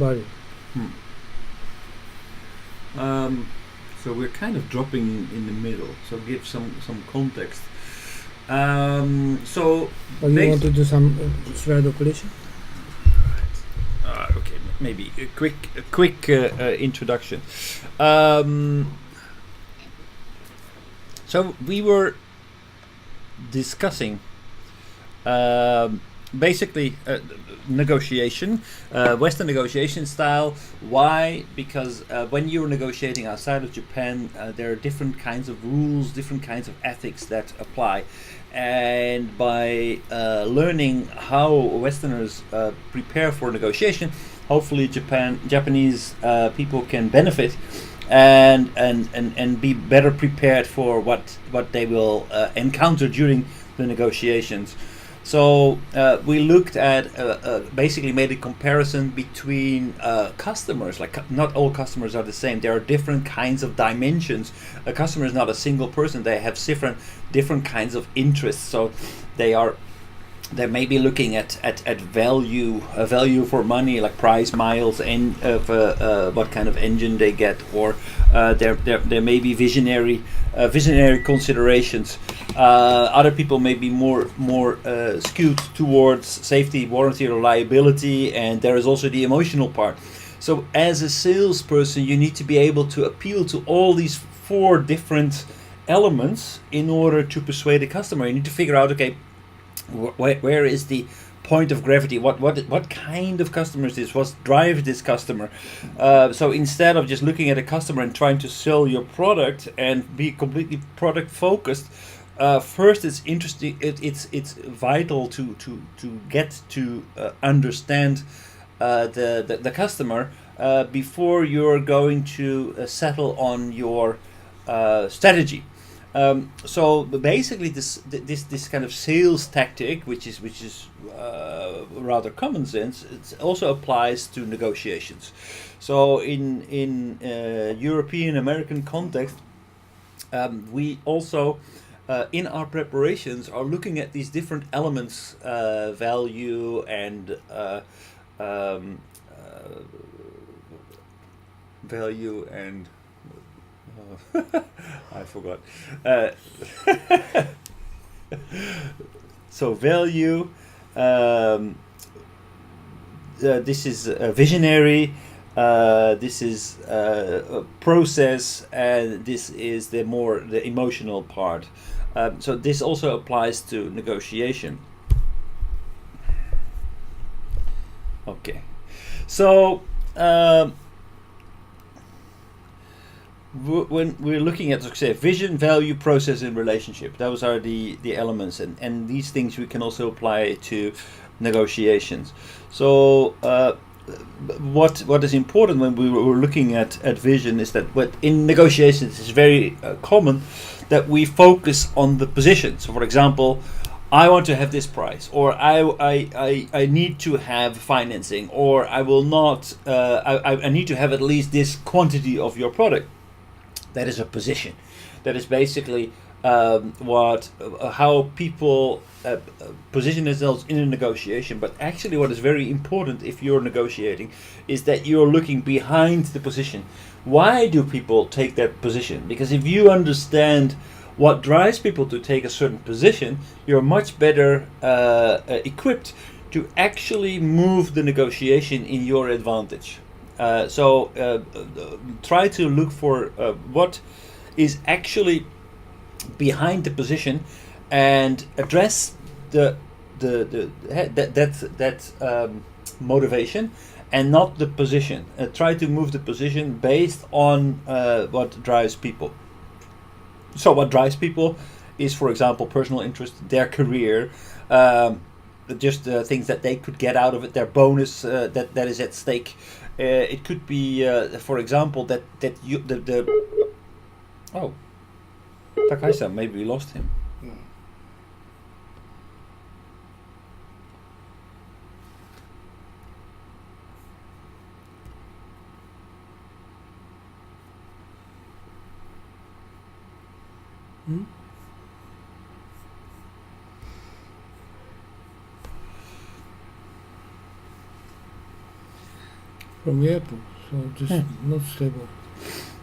value. So we're kind of dropping in the middle. So give some context. So But you want to do some slide operation? okay, maybe a quick introduction. So we were discussing basically negotiation, Western negotiation style. Why? Because when you're negotiating outside of Japan, there are different kinds of rules, different kinds of ethics that apply. And by learning how Westerners prepare for negotiation, hopefully Japanese people can benefit and be better prepared for what they will encounter during the negotiations. So we looked at basically made a comparison between customers. Like not all customers are the same. There are different kinds of dimensions. A customer is not a single person. They have different kinds of interests. So they may be looking at value for money, like price, miles, and what kind of engine they get, or there may be visionary considerations. Other people may be more skewed towards safety, warranty, reliability, and there is also the emotional part. So as a salesperson, you need to be able to appeal to all these four different elements in order to persuade a customer. You need to figure out, okay, where is the point of gravity? What kind of customer is this? What drives this customer? So instead of just looking at a customer and trying to sell your product and be completely product focused, first it's interesting. It's vital to get to understand the customer before you're going to settle on your strategy. So basically, this kind of sales tactic, which is rather common sense, it also applies to negotiations. So in European American context, we also in our preparations are looking at these different elements, value and value and. I forgot. So value. This is visionary. This is process, and this is the emotional part. So this also applies to negotiation. Okay. So. When we're looking at, say, vision, value, process, and relationship, those are the elements, and these things we can also apply to negotiations. So what is important when we were looking at vision is that in negotiations it's very common that we focus on the position. So for example, I want to have this price, or I need to have financing, or I will not. I need to have at least this quantity of your product. That is a position. That is basically how people position themselves in a negotiation. But actually, what is very important if you're negotiating is that you're looking behind the position. Why do people take that position? Because if you understand what drives people to take a certain position, you're much better equipped to actually move the negotiation in your advantage. So try to look for what is actually behind the position and address that motivation and not the position. Try to move the position based on what drives people. So what drives people is, for example, personal interest, their career, just things that they could get out of it, their bonus that is at stake. It could be, for example, that you the oh, Takai-san, maybe we lost him. Hmm? from airport, so just not stable.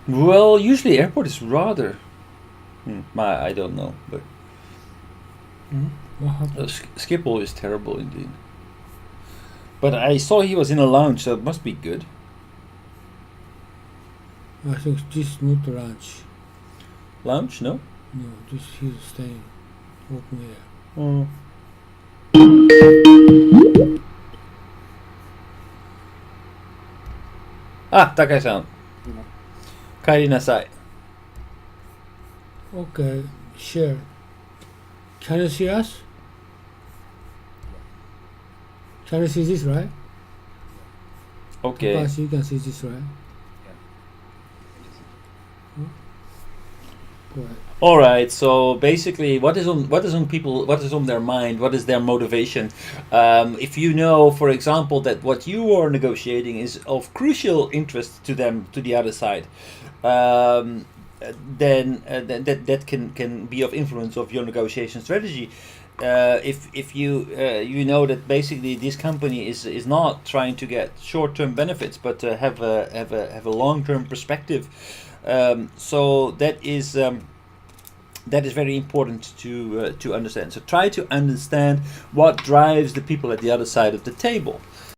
Well, usually airport is rather. I don't know, but What happened? Schiphol is terrible indeed. But I saw he was in a lounge, so it must be good. I think this not lunch. Lounge, no? No, this he's staying open air. Ah, Takai-san. Kairi nasai. Okay, share. Can you see us? Can you see this, right? Okay. Takashi, you can see this, right? Go ahead. All right. So basically, what is on their mind? What is their motivation? If you know, for example, that what you are negotiating is of crucial interest to them, to the other side, then that can be of influence of your negotiation strategy. If you know that basically this company is not trying to get short-term benefits, but have a long-term perspective, so that is very important to understand. So try to understand what drives the people at the other side of the table.